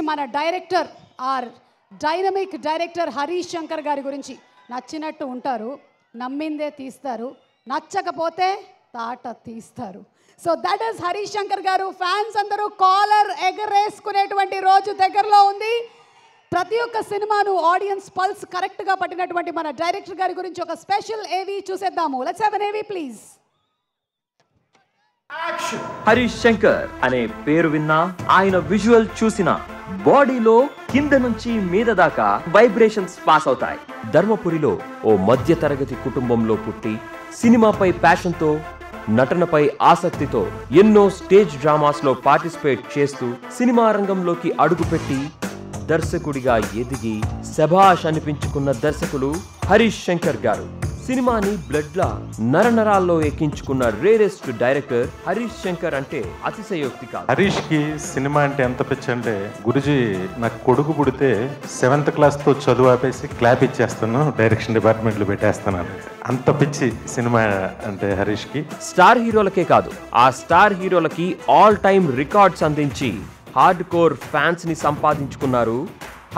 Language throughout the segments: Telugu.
నెక్స్ట్ మన director our dynamic director Harish Shankar గారి గురించి. నచ్చినట్టు ఉంటారు, నమ్మిందే తీస్తారు, నచ్చకపోతే తాట తీస్తారు. So that is Harish Shankar గారు. ఫ్యాన్స్ అందరూ కాలర్ ఎగరేసుకునేటువంటి రోజు దగ్గరలో ఉంది. ప్రతి ఒక్క సినిమాను ఆడియన్స్ పల్స్ కరెక్ట్గా పట్టినటువంటి మన డైరెక్టర్ గారి గురించి ఒక స్పెషల్ ఏవి చూసేద్దాము. లెట్స్ హావ్ ఎన్ ఏవి ప్లీజ్. హరీష్ శంకర్ అనే పేరు విన్నా, ఆయన విజువల్ చూసిన బాడీలో కింద నుంచి మీద దాకా వైబ్రేషన్స్ పాస్ అవుతాయి. ధర్మపురిలో ఓ మధ్య తరగతి కుటుంబంలో పుట్టి సినిమాపై ప్యాషన్తో, నటనపై ఆసక్తితో ఎన్నో స్టేజ్ డ్రామాస్ లో పార్టిసిపేట్ చేస్తూ సినిమా రంగంలోకి అడుగుపెట్టి దర్శకుడిగా ఎదిగి శభాష్ అనిపించుకున్న దర్శకులు హరీష్ శంకర్ గారు. సినిమాని బ్లడ్ లా నరనరాల్లో ఎక్కించుకున్న రేరెస్ట్ డైరెక్టర్ హరీష్ శంకర్ అంటే అతిశయోక్తి కాదు. హరీష్ కి సినిమా అంటే ఎంత పిచ్చి అంటే, గురుజీ నాకు కొడుకు పుడితే 7th క్లాస్ తో చదువు ఆపేసి క్లాప్ ఇచ్చేస్తాను, డైరెక్షన్ డిపార్ట్మెంట్ లో పెట్టేస్తాను. అంత పిచ్చి సినిమా అంటే హరీష్ కి. స్టార్ హీరోలకే కాదు, ఆ స్టార్ హీరోలకి ఆల్ టైమ్ రికార్డ్స్ అందించి హార్డ్ కోర్ ఫ్యాన్స్ ని సంపాదించుకున్నారు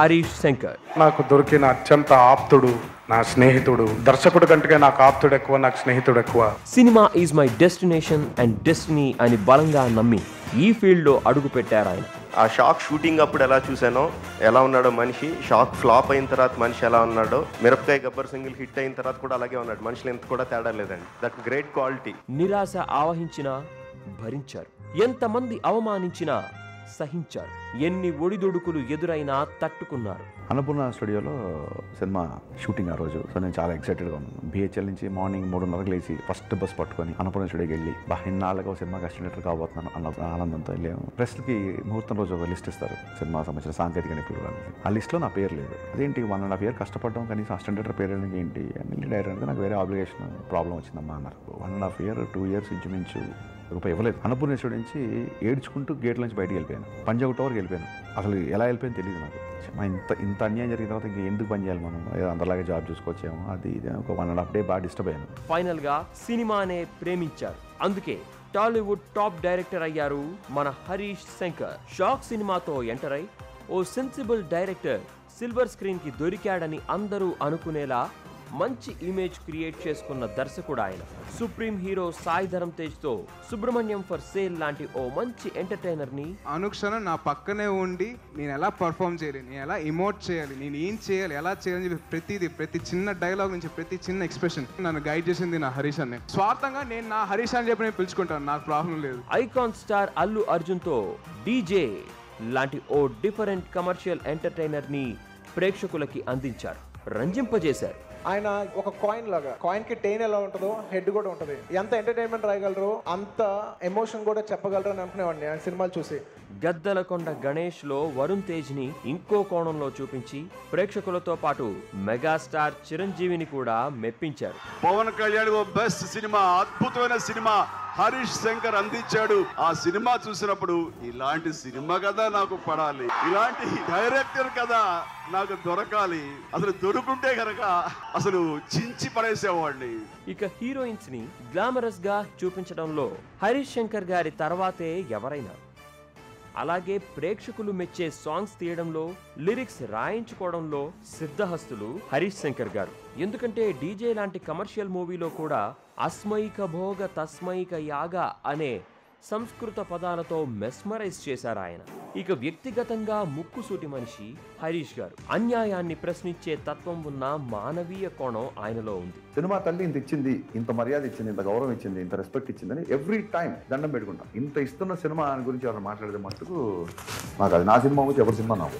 హరీష్ శంకర్. నాకు దొరికిన అత్యంత ఆప్తుడు నా స్నేహితుడు. దర్శకుడు కంటే నాకు ఆప్తుడు ఎక్కువ, నాకు స్నేహితుడు ఎక్కువ. Cinema is my destination and destiny అని బలంగా నమ్మి ఈ ఫీల్డ్ లో అడుగు పెట్టారు ఆయన. ఆ షాక్ షూటింగ్ అప్పుడు ఎలా చూసానో, ఎలా ఉన్నాడో మనిషి, షాక్ ఫ్లాప్ అయిన తర్వాత మనిషి ఎలా ఉన్నాడో, మిరపకాయ గబ్బర్ సింగిల్ హిట్ అయిన తర్వాత కూడా అలాగే ఉన్నాడు. మనుషులు ఎంత కూడా తేడా లేదండి. That great quality. నిరాశ ఆవహించినా భరించారు, ఎంతమంది అవమానించినా సహించారు, ఎన్ని ఒడిదుడుకులు ఎదురైనా తట్టుకున్నారు. అన్నపూర్ణ స్టూడియోలో సినిమా షూటింగ్ ఆ రోజు. సో నేను చాలా ఎక్సైటెడ్గా ఉన్నాను. BHL నుంచి మార్నింగ్ 3:30కి లేచి ఫస్ట్ బస్ పట్టుకొని అన్నపూర్ణ స్టూడియోకి వెళ్ళి ఇన్నాళ్ళగా ఒక సినిమాకి అసిస్టెంట్ కాబోతున్నాను అన్న ఆనందంతో వెళ్ళాము. ప్రెస్కి ముహూర్తం రోజు ఒక లిస్ట్ ఇస్తారు, సినిమా సంబంధించిన సాంకేతిక నిపుణులు. ఆ లిస్ట్లో నా పేరు లేదు. అదేంటి 1.5 year కష్టపడ్డాం, కనీసం అసిస్టెంట్ పేరు ఏంటి అని డైరెక్టర్ నాకు వేరే ఆబ్లిగేషన్ ప్రాబ్లం వచ్చిందమ్మా అన్నారు. 1.5 year 2 years ఇంచుమించు రూపాయి ఇవ్వలేదు. అన్నపూర్ణ స్టూడియో నుంచి ఏడ్చుకుంటూ గేట్ల నుంచి బయటకు వెళ్ళిపోయాను. పంజాబ్ టవర్కి వెళ్ళిపోయాను. అసలు ఎలా వెళ్ళిపోయాను తెలియదు నాకు. ఇంత అన్యాయం జరిగిన తర్వాత ఇంక ఎందుకు పని చేయాలి మనం, ఏదో అందరిలాగే జాబ్ చూసుకొచ్చాము, అది ఇది ఒక 1.5 day బాగా డిస్టర్బ్ అయ్యాను. ఫైనల్ గా సినిమానే ప్రేమించారు. అందుకే టాలీవుడ్ టాప్ డైరెక్టర్ అయ్యారు మన హరీష్ శంకర్. షాక్ సినిమాతో ఎంటర్ అయి ఓ సెన్సిబుల్ డైరెక్టర్ సిల్వర్ స్క్రీన్ కి దొరికాడని అందరూ అనుకునేలా మంచి ఇమేజ్ క్రియేట్ చేసుకున్న దర్శకుడు ఆయన. సుప్రీం హీరో సాయి ధరమ్ తేజ్ తో సుబ్రహ్మణ్యం ఫర్ సేల్ లాంటి ఓ మంచి ఎంటర్టైనర్ ని అనుక్షణం నా పక్కనే ఉండి నేను ఎలా పర్ఫామ్ చేయాలి, నేను ఎలా ఇమోట్ చేయాలి, నేను ఏం చేయాలి, ఎలా చేయాలని చెప్పి ప్రతి చిన్న డైలాగ్ నుంచి ప్రతి చిన్న ఎక్స్ప్రెషన్ నన్ను గైడ్ చేసింది నా హరీష్ అన్నే. స్వార్థంగా నేను నా హరీష్ అని చెప్పి నేను పిలుచుకుంటాను, నాకు ప్రాబ్లం లేదు. ఐకాన్ స్టార్ అల్లు అర్జున్ తో డీజే లాంటి ఓ డిఫరెంట్ కమర్షియల్ ఎంటర్టైనర్ ని ప్రేక్షకులకి అందించారు, రంజింపజేశారు. ఆయన ఒక కాయిన్ లాగా, కాయిన్ కి టెయిన్ ఎలా ఉంటుందో హెడ్ కూడా ఉంటుంది. ఎంత ఎంటర్టైన్మెంట్ రాయగలరు, అంత ఎమోషన్ కూడా చెప్పగలరు అని అనుకునేవాడిని ఆయన సినిమాలు చూసి. గద్దలకొండ గణేష్ లో వరుణ్ తేజ్ ని ఇంకో కోణంలో చూపించి ప్రేక్షకులతో పాటు మెగాస్టార్ చిరంజీవిని కూడా మెప్పించారు. పవన్ కళ్యాణ్ ఓ బెస్ట్ సినిమా, అద్భుతమైన సినిమా హరీష్ శంకర్ అందించాడు. ఆ సినిమా చూసినప్పుడు ఇలాంటి సినిమా కదా నాకు పడాలి, ఇలాంటి డైరెక్టర్ కదా నాకు దొరకాలి, అసలు దొరుకుంటే కనుక అసలు చించి పడేసేవాడిని. ఇక హీరోయిన్స్ ని గ్లామరస్ గా చూపించడంలో హరీష్ శంకర్ గారి తర్వాతే ఎవరైనా. అలాగే ప్రేక్షకులు మెచ్చే సాంగ్స్ తీయడంలో, లిరిక్స్ రాయించుకోవడంలో సిద్ధహస్తులు హరీష్ శంకర్ గారు. ఎందుకంటే డీజే లాంటి కమర్షియల్ మూవీలో కూడా అస్మైక భోగ తస్మైక యాగ అనే సంస్కృత పదాలతో మెస్మరైజ్ చేశారు ఆయన. ఇక వ్యక్తిగతంగా ముక్కుసూటి మనిషి హరీష్ గారు. అన్యాయాన్ని ప్రశ్నించే తత్వం ఉన్న మానవీయ కోణం ఆయనలో ఉంది. సినిమా తల్లి ఇంత ఇచ్చింది, ఇంత మర్యాద ఇచ్చింది, ఇంత గౌరవం ఇచ్చింది, ఇంత రెస్పెక్ట్ ఇచ్చిందని ఎవ్రీ టైం దండం పెట్టుకుంటాం. ఇంత ఇస్తున్న సినిమా గురించి ఎవరు మాట్లాడితే మటుకు నాకు అది నా సినిమా గురించి ఎవరి సినిమా నాకు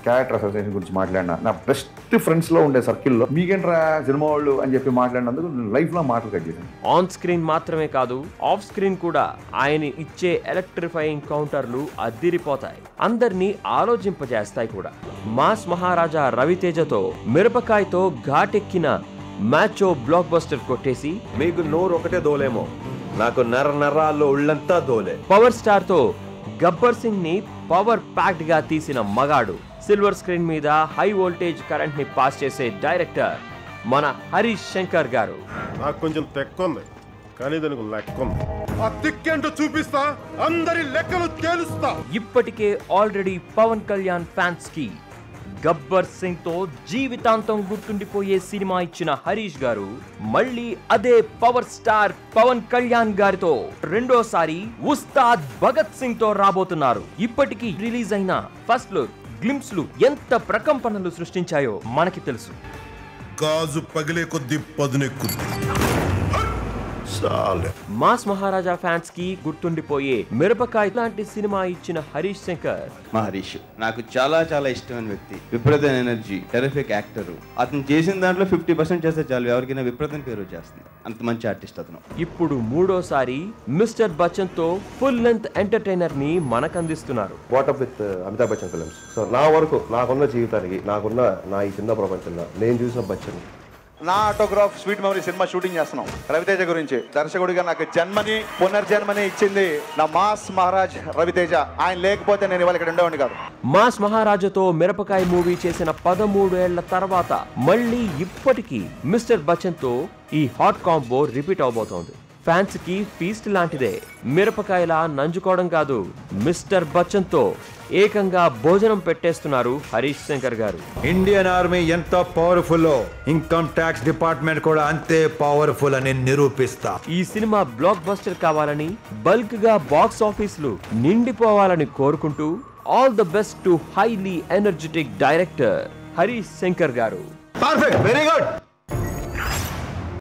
క్యారెక్టర్ అసోసియేషన్ గురించి మాట్లాడినా, నా బెస్ట్ ఫ్రెండ్స్లో ఉండే సర్కిల్లో మీకేంట్రా సినిమా వాళ్ళు అని చెప్పి మాట్లాడినందుకు లైఫ్లో మాటలు కట్ చేశాను. ఆన్ స్క్రీన్ మాత్రమే కాదు, ఆఫ్ స్క్రీన్ కూడా ఆయన ఇచ్చే ఎలక్ట్రిఫైయింగ్ కౌంటర్లు అద్దిరిపోతాయి, అందరినీ ఆలోచింపజేస్తాయి కూడా. మాస్ మహారాజా రవితేజతో మిరపకాయతో ఘాటెక్కిన మ్యాచో బ్లాక్ బస్టర్ కొట్టేసి మీకు నోరు ఒకటే దోలేమో, నాకు నరాల్లో ఉళ్ళంతా దోలే. పవర్ స్టార్ తో గబ్బర్ సింగ్ ని పవర్ ప్యాక్డ్ గా తీసిన మగాడు. సిల్వర్ స్క్రీన్ మీద హై వోల్టేజ్ కరెంట్ ని పాస్ చేసే డైరెక్టర్ మన హరీష్ శంకర్ గారు. నాకు కొంచెం తెక్కుంది, కానీ దానికి లెక్క ఉంది. ఆ తిక్కేంటో చూపిస్తా, అందరి లెక్కలు తేలుస్తా. ఇప్పటికే ఆల్రెడీ పవన్ కళ్యాణ్ ఫ్యాన్స్ కి గబ్బర్ సింగ్ తో జీవితాంతం గుర్తుండిపోయే సినిమా ఇచ్చిన హరీష్ గారు మళ్ళీ అదే పవర్ స్టార్ పవన్ కళ్యాణ్ గారితో రెండోసారి ఉస్తాద్ భగత్ సింగ్ తో రాబోతున్నారు. ఇప్పటికీ రిలీజ్ అయిన ఫస్ట్ లుక్ గ్లింప్స్లు ఎంత ప్రకంపనలు సృష్టించాయో మనకి తెలుసు. గాజు పగిలే కొద్ది పదునెక్కుద్ది. మాస్ మహారాజా ఫ్యాన్స్ కి గుర్తుండిపోయే మిరపకాయ లాంటి సినిమా ఇచ్చిన హరీష్ శంకర్. మా హరీష్ నాకు చాలా చాలా ఇష్టమైన వ్యక్తి. విపరీతమైన ఎనర్జీ, టెరిఫిక్ యాక్టర్. అతను చేసిన దాంట్లో 50% చేస్తే చాలు, ఎవరికైనా విపరీతం పేరు వచ్చేస్తుంది. అంత మంచి ఆర్టిస్ట్ అతను. ఇప్పుడు మూడోసారి మిస్టర్ బచ్చన్ తో ఫుల్ లెంత్ ఎంటర్టైనర్ ని మనకు అందిస్తున్నారు. What's up with Amitabh Bachchan films. So నా వరకు నాకున్న జీవితానికి, నాకున్న నా ఈ చిన్న ప్రపంచంలో నేను చూసిన బచ్చన్. నా autograph sweet memory cinema shooting చేస్తున్నాం. రవితేజ గురించి దర్శకుడిగా నాకు జన్మని పునర్జన్మని ఇచ్చింది నా మాస్ మహారాజ్ రవితేజ. ఆయన లేకపోతే నేను ఇవాళ ఇక్కడ ఉండేవాడిని కాదు. మాస్ మహారాజాతో మిరపకాయ మూవీ చేసిన 13 ఏళ్ల తర్వాత మళ్ళీ ఇప్పటికీ మిస్టర్ బచ్చన్ తో ఈ హాట్ కాంబో రిపీట్ అవబోతోంది. ఫ్యాన్స్ కి ఫీస్ట్ లాంటిదే. మిరపకాయలా నంజుకోవడం కాదు, మిస్టర్ బచ్చన్ తో ఏకంగా భోజనం పెట్టేస్తున్నారు హరీష్ శంకర్ గారు. ఇండియన్ ఆర్మీ ఎంత పవర్ఫుల్, ఇన్కమ్ ట్యాక్స్ డిపార్ట్మెంట్ కూడా అంతే పవర్ఫుల్ అని నిరూపిస్తా. ఈ సినిమా బ్లాక్ బస్టర్ కావాలని, బల్క్ గా బాక్స్ ఆఫీసులు నిండిపోవాలని కోరుకుంటూ all the best to highly energetic director Harish Shankar గారు. Perfect, very good.